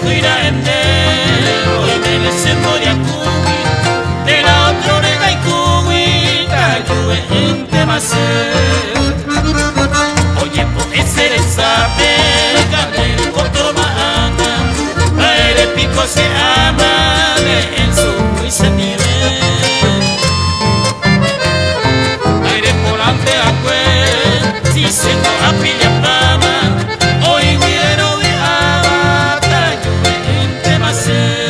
cuida en él, hoy me le se moria cubi, de la otra oreja y cubi, cayó en temasel. Oye, puede ser esa pega, el otro maana, aire pico se ama, de en su y se nivel. Aire volante a cue, si se no apilla fama, hoy quiero de abata, yo en temasel.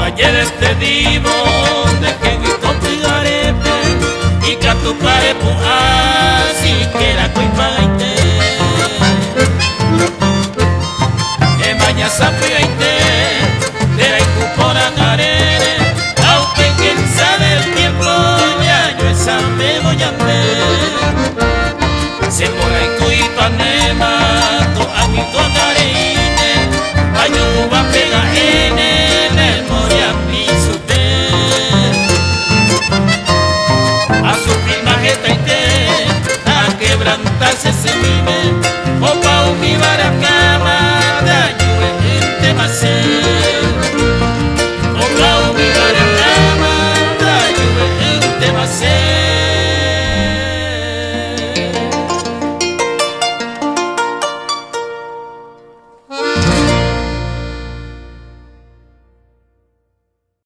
Ayer despedimos de que grito tu garepe y que a tu pare así que la cuipa gaite mañana sabe gaite de la incupora garere aunque quien sabe el tiempo ya yo esa me voy a ver se mora y cuito anema tu amigo gareine ayo va a pegar en el moria piso a su prima jeta y a quebrantarse se vive.